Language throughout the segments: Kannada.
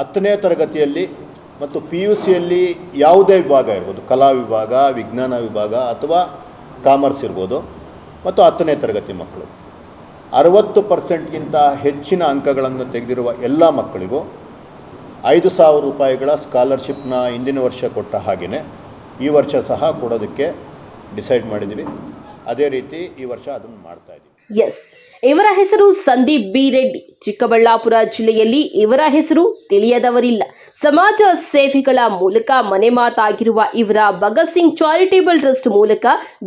10ನೇ ತರಗತಿಯಲ್ಲಿ ಮತ್ತು PUCಯಲ್ಲಿ ಯಾವುದೇ ವಿಭಾಗ ಇರ್ಬೋದು, ಕಲಾ ವಿಭಾಗ, ವಿಜ್ಞಾನ ವಿಭಾಗ ಅಥವಾ ಕಾಮರ್ಸ್ ಇರ್ಬೋದು, ಮತ್ತು 10ನೇ ತರಗತಿ ಮಕ್ಕಳು 60%ಗಿಂತ ಹೆಚ್ಚಿನ ಅಂಕಗಳನ್ನು ತೆಗೆದಿರುವ ಎಲ್ಲ ಮಕ್ಕಳಿಗೂ 5,000 ರೂಪಾಯಿಗಳ ಸ್ಕಾಲರ್ಶಿಪ್ನ ಹಿಂದಿನ ವರ್ಷ ಕೊಟ್ಟ ಹಾಗೆಯೇ ಈ ವರ್ಷ ಸಹ ಕೊಡೋದಕ್ಕೆ ಡಿಸೈಡ್ ಮಾಡಿದ್ದೀವಿ. ಅದೇ ರೀತಿ ಈ ವರ್ಷ ಅದನ್ನು ಮಾಡ್ತಾ ಇದ್ದೀವಿ. ಎಸ್, ಇವರ ಹೆಸರು ಸಂದೀಪ್ ಬಿ ರೆಡ್ಡಿ. ಚಿಕ್ಕಬಳ್ಳಾಪುರ ಜಿಲ್ಲೆಯಲ್ಲಿ ಇವರ ಹೆಸರು ತಿಳಿಯದವರಿಲ್ಲ. ಸಮಾಜ ಸೇವೆಗಳ ಮೂಲಕ ಮನೆ ಮಾತಾಗಿರುವ ಇವರ ಭಗತ್ ಸಿಂಗ್ ಚಾರಿಟೇಬಲ್ ಟ್ರಸ್ಟ್ ಮೂಲಕ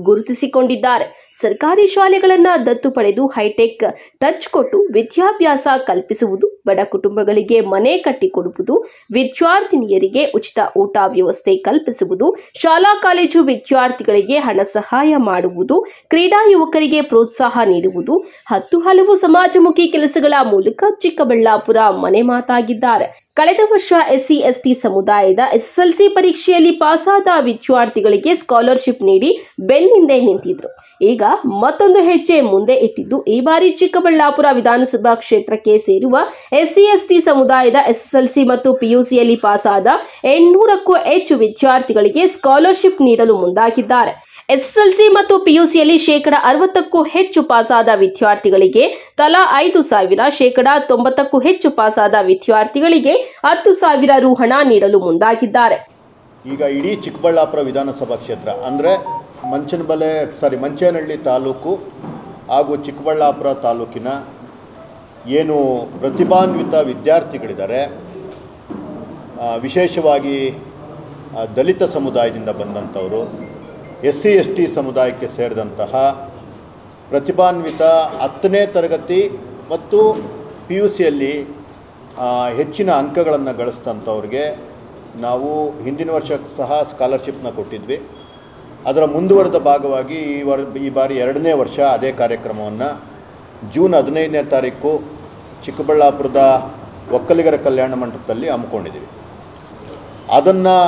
ಗುರುತಿಸಿಕೊಂಡಿದ್ದಾರೆ. ಸರ್ಕಾರಿ ಶಾಲೆಗಳನ್ನು ದತ್ತು ಪಡೆದು ಹೈಟೆಕ್ ಟಚ್ ಕೊಟ್ಟು ವಿದ್ಯಾಭ್ಯಾಸ ಕಲ್ಪಿಸುವುದು, ಬಡ ಕುಟುಂಬಗಳಿಗೆ ಮನೆ ಕಟ್ಟಿಕೊಡುವುದು, ವಿದ್ಯಾರ್ಥಿನಿಯರಿಗೆ ಉಚಿತ ಊಟ ವ್ಯವಸ್ಥೆ ಕಲ್ಪಿಸುವುದು, ಶಾಲಾ ಕಾಲೇಜು ವಿದ್ಯಾರ್ಥಿಗಳಿಗೆ ಹಣ ಸಹಾಯ ಮಾಡುವುದು, ಕ್ರೀಡಾ ಯುವಕರಿಗೆ ಪ್ರೋತ್ಸಾಹ ನೀಡುವುದು, ಹಲವು ಸಮಾಜಮುಖಿ ಕೆಲಸಗಳ ಮೂಲಕ ಚಿಕ್ಕಬಳ್ಳಾಪುರ ಮನೆ ಮಾತಾಗಿದ್ದಾರೆ. ಕಳೆದ ವರ್ಷ SC/ST ಸಮುದಾಯದ SSLC ಪರೀಕ್ಷೆಯಲ್ಲಿ ಪಾಸಾದ ವಿದ್ಯಾರ್ಥಿಗಳಿಗೆ ಸ್ಕಾಲರ್ಶಿಪ್ ನೀಡಿ ಬೆನ್ನಿಂದೆ ನಿಂತಿದ್ರು. ಈಗ ಮತ್ತೊಂದು ಹೆಜ್ಜೆ ಮುಂದೆ ಇಟ್ಟಿದ್ದು, ಈ ಬಾರಿ ಚಿಕ್ಕಬಳ್ಳಾಪುರ ವಿಧಾನಸಭಾ ಕ್ಷೇತ್ರಕ್ಕೆ ಸೇರುವ SC/ST ಸಮುದಾಯದ SSLC ಮತ್ತು PUCಯಲ್ಲಿ ಪಾಸಾದ 800ಕ್ಕೂ ಹೆಚ್ಚು ವಿದ್ಯಾರ್ಥಿಗಳಿಗೆ ಸ್ಕಾಲರ್ಶಿಪ್ ನೀಡಲು ಮುಂದಾಗಿದ್ದಾರೆ. SSLC ಮತ್ತು PUCಯಲ್ಲಿ 60%ಕ್ಕೂ ಹೆಚ್ಚು ಪಾಸಾದ ವಿದ್ಯಾರ್ಥಿಗಳಿಗೆ ತಲಾ 5,000, 90%ಕ್ಕೂ ಹೆಚ್ಚು ಪಾಸಾದ ವಿದ್ಯಾರ್ಥಿಗಳಿಗೆ 10,000 ರು ಹಣ ನೀಡಲು ಮುಂದಾಗಿದ್ದಾರೆ. ಈಗ ಇಡೀ ಚಿಕ್ಕಬಳ್ಳಾಪುರ ವಿಧಾನಸಭಾ ಕ್ಷೇತ್ರ ಅಂದರೆ ಮಂಚೇನಹಳ್ಳಿ ತಾಲೂಕು ಹಾಗೂ ಚಿಕ್ಕಬಳ್ಳಾಪುರ ತಾಲೂಕಿನ ಏನು ಪ್ರತಿಭಾನ್ವಿತ ವಿದ್ಯಾರ್ಥಿಗಳಿದ್ದಾರೆ, ವಿಶೇಷವಾಗಿ ದಲಿತ ಸಮುದಾಯದಿಂದ ಬಂದಂಥವರು, SC/ST ಸಮುದಾಯಕ್ಕೆ ಸೇರಿದಂತಹ ಪ್ರತಿಭಾನ್ವಿತ 10ನೇ ತರಗತಿ ಮತ್ತು PUCಯಲ್ಲಿ ಹೆಚ್ಚಿನ ಅಂಕಗಳನ್ನು ಗಳಿಸಿದಂಥವ್ರಿಗೆ ನಾವು ಹಿಂದಿನ ವರ್ಷ ಸಹ ಸ್ಕಾಲರ್ಶಿಪ್ನ ಕೊಟ್ಟಿದ್ವಿ. ಅದರ ಮುಂದುವರೆದ ಭಾಗವಾಗಿ ಈ ಬಾರಿ 2ನೇ ವರ್ಷ ಅದೇ ಕಾರ್ಯಕ್ರಮವನ್ನು ಜೂನ್ 15ನೇ ತಾರೀಕು ಚಿಕ್ಕಬಳ್ಳಾಪುರದ ಒಕ್ಕಲಿಗರ ಕಲ್ಯಾಣ ಮಂಟಪದಲ್ಲಿ ಹಮ್ಮಿಕೊಂಡಿದ್ದೀವಿ. ಅದನ್ನು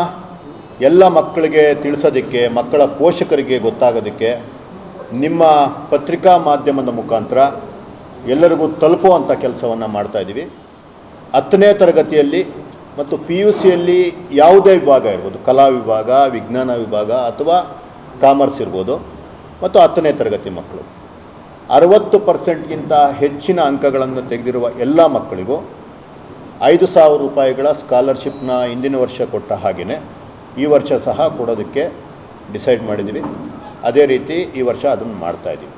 ಎಲ್ಲ ಮಕ್ಕಳಿಗೆ ತಿಳಿಸೋದಕ್ಕೆ, ಮಕ್ಕಳ ಪೋಷಕರಿಗೆ ಗೊತ್ತಾಗೋದಕ್ಕೆ ನಿಮ್ಮ ಪತ್ರಿಕಾ ಮಾಧ್ಯಮದ ಮುಖಾಂತರ ಎಲ್ಲರಿಗೂ ತಲುಪುವಂಥ ಕೆಲಸವನ್ನು ಮಾಡ್ತಾಯಿದ್ದೀವಿ. 10ನೇ ತರಗತಿಯಲ್ಲಿ ಮತ್ತು PUCಯಲ್ಲಿ ಯಾವುದೇ ವಿಭಾಗ ಇರ್ಬೋದು, ಕಲಾ ವಿಭಾಗ, ವಿಜ್ಞಾನ ವಿಭಾಗ ಅಥವಾ ಕಾಮರ್ಸ್ ಇರ್ಬೋದು, ಮತ್ತು 10ನೇ ತರಗತಿ ಮಕ್ಕಳು 60%ಗಿಂತ ಹೆಚ್ಚಿನ ಅಂಕಗಳನ್ನು ತೆಗೆದಿರುವ ಎಲ್ಲ ಮಕ್ಕಳಿಗೂ 5,000 ರೂಪಾಯಿಗಳ ಸ್ಕಾಲರ್ಶಿಪ್ನ ಹಿಂದಿನ ವರ್ಷ ಕೊಟ್ಟ ಹಾಗೆಯೇ ಈ ವರ್ಷ ಸಹ ಕೊಡೋದಕ್ಕೆ ಡಿಸೈಡ್ ಮಾಡಿದ್ದೀವಿ. ಅದೇ ರೀತಿ ಈ ವರ್ಷ ಅದನ್ನು ಮಾಡ್ತಾ ಇದ್ದೀವಿ.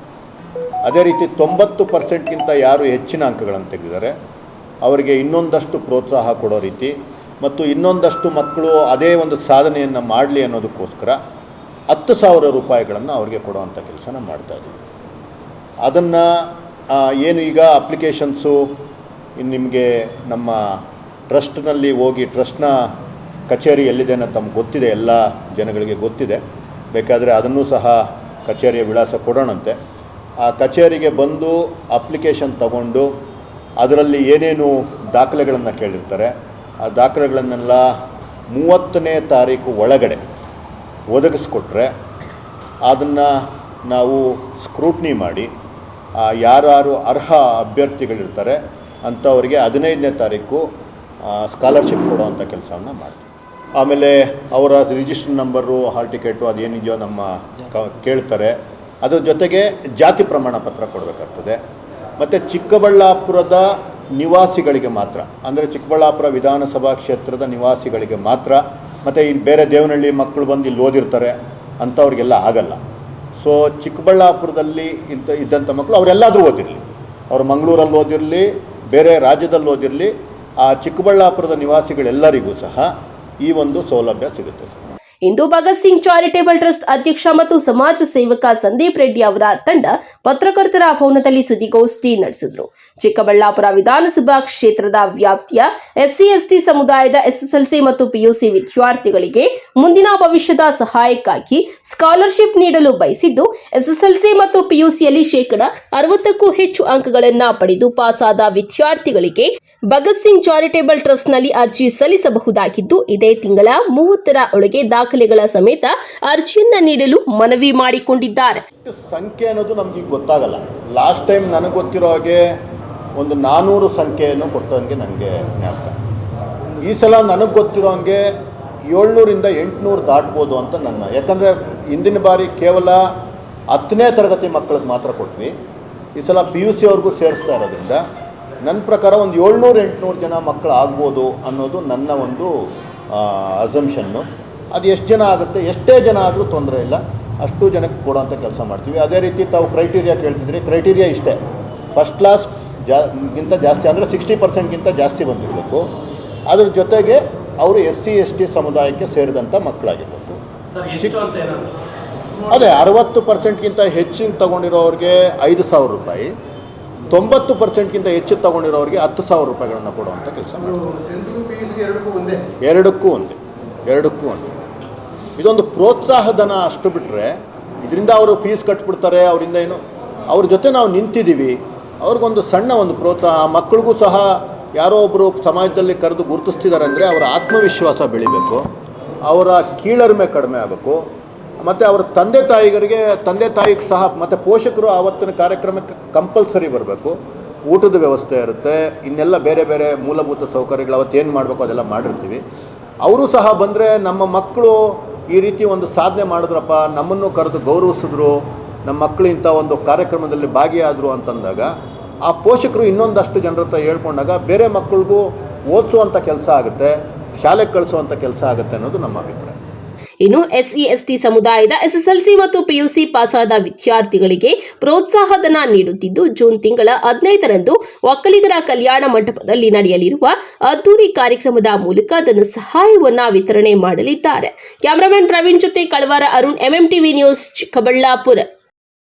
ಅದೇ ರೀತಿ 90%ಗಿಂತ ಯಾರು ಹೆಚ್ಚಿನ ಅಂಕಗಳನ್ನು ತೆಗೆದಿದ್ದಾರೆ ಅವರಿಗೆ ಇನ್ನೊಂದಷ್ಟು ಪ್ರೋತ್ಸಾಹ ಕೊಡೋ ರೀತಿ ಮತ್ತು ಇನ್ನೊಂದಷ್ಟು ಮಕ್ಕಳು ಅದೇ ಒಂದು ಸಾಧನೆಯನ್ನು ಮಾಡಲಿ ಅನ್ನೋದಕ್ಕೋಸ್ಕರ 10,000 ರೂಪಾಯಿಗಳನ್ನು ಅವರಿಗೆ ಕೊಡುವಂಥ ಕೆಲಸನ ಮಾಡ್ತಾಯಿದ್ದೀವಿ. ಅದನ್ನು ಏನು ಈಗ ಅಪ್ಲಿಕೇಶನ್ಸು ನಿಮಗೆ ನಮ್ಮ ಟ್ರಸ್ಟ್ನಲ್ಲಿ ಹೋಗಿ, ಟ್ರಸ್ಟ್ನ ಕಚೇರಿ ಎಲ್ಲಿದೆ ಅನ್ನೋ ತಮ್ಗೆ ಗೊತ್ತಿದೆ, ಎಲ್ಲ ಜನಗಳಿಗೆ ಗೊತ್ತಿದೆ. ಬೇಕಾದರೆ ಅದನ್ನೂ ಸಹ ಕಚೇರಿಯ ವಿಳಾಸ ಕೊಡೋಣಂತೆ. ಆ ಕಚೇರಿಗೆ ಬಂದು ಅಪ್ಲಿಕೇಶನ್ ತಗೊಂಡು ಅದರಲ್ಲಿ ಏನೇನು ದಾಖಲೆಗಳನ್ನು ಕೇಳಿರ್ತಾರೆ ಆ ದಾಖಲೆಗಳನ್ನೆಲ್ಲ 30ನೇ ತಾರೀಕು ಒಳಗಡೆ ಒದಗಿಸ್ಕೊಟ್ರೆ ಅದನ್ನು ನಾವು ಸ್ಕ್ರೂಟ್ನಿ ಮಾಡಿ ಯಾರು ಅರ್ಹ ಅಭ್ಯರ್ಥಿಗಳಿರ್ತಾರೆ ಅಂಥವರಿಗೆ 15ನೇ ತಾರೀಕು ಸ್ಕಾಲರ್ಶಿಪ್ ಕೊಡುವಂಥ ಕೆಲಸವನ್ನು ಮಾಡ್ತೀವಿ. ಆಮೇಲೆ ಅವರ ರಿಜಿಸ್ಟರ್ ನಂಬರು, ಹಾಲ್ ಟಿಕೆಟು ಅದೇನಿದೆಯೋ ನಮ್ಮ ಕೇಳ್ತಾರೆ. ಅದ್ರ ಜೊತೆಗೆ ಜಾತಿ ಪ್ರಮಾಣ ಪತ್ರ ಕೊಡಬೇಕಾಗ್ತದೆ. ಮತ್ತು ಚಿಕ್ಕಬಳ್ಳಾಪುರದ ನಿವಾಸಿಗಳಿಗೆ ಮಾತ್ರ, ಅಂದರೆ ಚಿಕ್ಕಬಳ್ಳಾಪುರ ವಿಧಾನಸಭಾ ಕ್ಷೇತ್ರದ ನಿವಾಸಿಗಳಿಗೆ ಮಾತ್ರ, ಮತ್ತು ಈ ಬೇರೆ ದೇವನಹಳ್ಳಿ ಮಕ್ಕಳು ಬಂದು ಇಲ್ಲಿ ಓದಿರ್ತಾರೆ ಅಂಥವ್ರಿಗೆಲ್ಲ ಆಗಲ್ಲ. ಸೊ ಚಿಕ್ಕಬಳ್ಳಾಪುರದಲ್ಲಿ ಇದ್ದಂಥ ಮಕ್ಕಳು ಅವರೆಲ್ಲಾದರೂ ಓದಿರಲಿ, ಅವರು ಮಂಗಳೂರಲ್ಲಿ ಓದಿರಲಿ, ಬೇರೆ ರಾಜ್ಯದಲ್ಲಿ ಓದಿರಲಿ, ಆ ಚಿಕ್ಕಬಳ್ಳಾಪುರದ ನಿವಾಸಿಗಳೆಲ್ಲರಿಗೂ ಸಹ ಈ ಒಂದು ಸೌಲಭ್ಯ ಸಿಗುತ್ತೆ ಸರ್. ಇಂದು ಭಗತ್ ಸಿಂಗ್ ಚಾರಿಟೇಬಲ್ ಟ್ರಸ್ಟ್ ಅಧ್ಯಕ್ಷ ಮತ್ತು ಸಮಾಜ ಸೇವಕ ಸಂದೀಪ್ ರೆಡ್ಡಿ ಅವರ ತಂಡ ಪತ್ರಕರ್ತರ ಭವನದಲ್ಲಿ ಸುದ್ದಿಗೋಷ್ಠಿ ನಡೆಸಿದರು. ಚಿಕ್ಕಬಳ್ಳಾಪುರ ವಿಧಾನಸಭಾ ಕ್ಷೇತ್ರದ ವ್ಯಾಪ್ತಿಯ SC/ST ಸಮುದಾಯದ SSLC ಮತ್ತು PUC ವಿದ್ಯಾರ್ಥಿಗಳಿಗೆ ಮುಂದಿನ ಭವಿಷ್ಯದ ಸಹಾಯಕ್ಕಾಗಿ ಸ್ಕಾಲರ್ಶಿಪ್ ನೀಡಲು ಬಯಸಿದ್ದು, SSLC ಮತ್ತು PUCಯಲ್ಲಿ 60%ಕ್ಕೂ ಹೆಚ್ಚು ಅಂಕಗಳನ್ನು ಪಡೆದು ಪಾಸಾದ ವಿದ್ಯಾರ್ಥಿಗಳಿಗೆ ಭಗತ್ ಸಿಂಗ್ ಚಾರಿಟೇಬಲ್ ಟ್ರಸ್ಟ್ನಲ್ಲಿ ಅರ್ಜಿ ಸಲ್ಲಿಸಬಹುದಾಗಿದ್ದು, ಇದೇ ತಿಂಗಳ 30ರ ಒಳಗೆ ದಾಖಲೆಗಳ ಸಮೇತ ಅರ್ಜಿಯನ್ನ ನೀಡಲು ಮನವಿ ಮಾಡಿಕೊಂಡಿದ್ದಾರೆ. ಸಂಖ್ಯೆ ಅನ್ನೋದು ನಮಗೆ ಗೊತ್ತಾಗಲ್ಲ. ಲಾಸ್ಟ್ ಟೈಮ್ ನನಗೆ ಗೊತ್ತಿರೋ ಹಾಗೆ ಒಂದು 400 ಸಂಖ್ಯೆಯನ್ನು ಕೊಟ್ಟಂಗೆ ನನಗೆ ಜ್ಞಾಪಕ. ಈ ಸಲ ನನಗೆ ಗೊತ್ತಿರೋ ಹಂಗೆ 700ರಿಂದ 800 ದಾಟ್ಬೋದು ಅಂತ ನನ್ನ, ಯಾಕಂದರೆ ಹಿಂದಿನ ಬಾರಿ ಕೇವಲ 10ನೇ ತರಗತಿ ಮಕ್ಕಳಿಗೆ ಮಾತ್ರ ಕೊಟ್ವಿ. ಈ ಸಲ PUC ಅವ್ರಿಗೂ ಸೇರಿಸ್ತಾ ಇರೋದ್ರಿಂದ ನನ್ನ ಪ್ರಕಾರ ಒಂದು 700-800 ಜನ ಮಕ್ಕಳು ಆಗ್ಬೋದು ಅನ್ನೋದು ನನ್ನ ಒಂದು ಅಸಂಪ್ಷನ್ನು. ಅದು ಎಷ್ಟು ಜನ ಆಗುತ್ತೆ, ಎಷ್ಟೇ ಜನ ಆದರೂ ತೊಂದರೆ ಇಲ್ಲ, ಅಷ್ಟು ಜನಕ್ಕೆ ಕೊಡೋಂಥ ಕೆಲಸ ಮಾಡ್ತೀವಿ. ಅದೇ ರೀತಿ ತಾವು ಕ್ರೈಟೀರಿಯಾ ಕೇಳ್ತಿದ್ರಿ, ಕ್ರೈಟೀರಿಯಾ ಇಷ್ಟೇ, ಫಸ್ಟ್ ಕ್ಲಾಸ್ ಗಿಂತ ಜಾಸ್ತಿ ಅಂದರೆ 60%ಗಿಂತ ಜಾಸ್ತಿ ಬಂದಿರಬೇಕು. ಅದ್ರ ಜೊತೆಗೆ ಅವರು SC ST ಸಮುದಾಯಕ್ಕೆ ಸೇರಿದಂಥ ಮಕ್ಕಳಾಗಿರಬೇಕು. ಅದೇ 60%ಗಿಂತ ಹೆಚ್ಚು ತಗೊಂಡಿರೋರಿಗೆ 5,000 ರೂಪಾಯಿ, 90%ಗಿಂತ ಹೆಚ್ಚು ತಗೊಂಡಿರೋರಿಗೆ 10,000 ರೂಪಾಯಿಗಳನ್ನು ಕೊಡುವಂಥ ಕೆಲಸ ಎರಡಕ್ಕೂ ಒಂದೇ. ಇದೊಂದು ಪ್ರೋತ್ಸಾಹ ಧನ ಅಷ್ಟು ಬಿಟ್ಟರೆ ಇದರಿಂದ ಅವರು ಫೀಸ್ ಕಟ್ಬಿಡ್ತಾರೆ, ಅವರಿಂದ ಏನು, ಅವ್ರ ಜೊತೆ ನಾವು ನಿಂತಿದ್ದೀವಿ, ಅವ್ರಿಗೊಂದು ಸಣ್ಣ ಒಂದು ಪ್ರೋತ್ಸಾಹ. ಮಕ್ಕಳಿಗೂ ಸಹ ಯಾರೋ ಒಬ್ಬರು ಸಮಾಜದಲ್ಲಿ ಕರೆದು ಗುರುತಿಸ್ತಿದ್ದಾರೆ ಅಂದರೆ ಅವರ ಆತ್ಮವಿಶ್ವಾಸ ಬೆಳಿಬೇಕು, ಅವರ ಕೀಳರಿಮೆ ಕಡಿಮೆ ಆಗಬೇಕು. ಮತ್ತು ಅವರ ತಂದೆ ತಾಯಿಗೆ ಸಹ ಮತ್ತು ಪೋಷಕರು ಆವತ್ತಿನ ಕಾರ್ಯಕ್ರಮಕ್ಕೆ ಕಂಪಲ್ಸರಿ ಬರಬೇಕು. ಊಟದ ವ್ಯವಸ್ಥೆ ಇರುತ್ತೆ, ಇನ್ನೆಲ್ಲ ಬೇರೆ ಬೇರೆ ಮೂಲಭೂತ ಸೌಕರ್ಯಗಳು ಅವತ್ತು ಏನು ಮಾಡಬೇಕು ಅದೆಲ್ಲ ಮಾಡಿರ್ತೀವಿ. ಅವರು ಸಹ ಬಂದರೆ ನಮ್ಮ ಮಕ್ಕಳು ಈ ರೀತಿ ಒಂದು ಸಾಧನೆ ಮಾಡಿದ್ರಪ್ಪ, ನಮ್ಮನ್ನು ಕರೆದು ಗೌರವಿಸಿದ್ರು, ನಮ್ಮ ಮಕ್ಕಳು ಇಂಥ ಒಂದು ಕಾರ್ಯಕ್ರಮದಲ್ಲಿ ಭಾಗಿಯಾದರು ಅಂತಂದಾಗ ಆ ಪೋಷಕರು ಇನ್ನೊಂದಷ್ಟು ಜನರ ಹತ್ರ ಹೇಳ್ಕೊಂಡಾಗ ಬೇರೆ ಮಕ್ಕಳಿಗೂ ಓದಿಸುವಂಥ ಕೆಲಸ ಆಗುತ್ತೆ, ಶಾಲೆಗೆ ಕಳಿಸುವಂಥ ಕೆಲಸ ಆಗುತ್ತೆ ಅನ್ನೋದು ನಮ್ಮ ಅಭಿಪ್ರಾಯ. ಇನ್ನು SC ST ಸಮುದಾಯದ SSLC ಮತ್ತು PUC ಪಾಸಾದ ವಿದ್ಯಾರ್ಥಿಗಳಿಗೆ ಪ್ರೋತ್ಸಾಹಧನ ನೀಡುತ್ತಿದ್ದು, ಜೂನ್ ತಿಂಗಳ 15ರಂದು ಒಕ್ಕಲಿಗರ ಕಲ್ಯಾಣ ಮಂಟಪದಲ್ಲಿ ನಡೆಯಲಿರುವ ಅದ್ದೂರಿ ಕಾರ್ಯಕ್ರಮದ ಮೂಲಕ ಧನ ಸಹಾಯವನ್ನ ವಿತರಣೆ ಮಾಡಲಿದ್ದಾರೆ. ಕ್ಯಾಮರಾಮನ್ ಪ್ರವೀಣ್ ಜೊತೆ ಕಳವಾರ ಅರುಣ್, MMTV ನ್ಯೂಸ್, ಚಿಕ್ಕಬಳ್ಳಾಪುರ.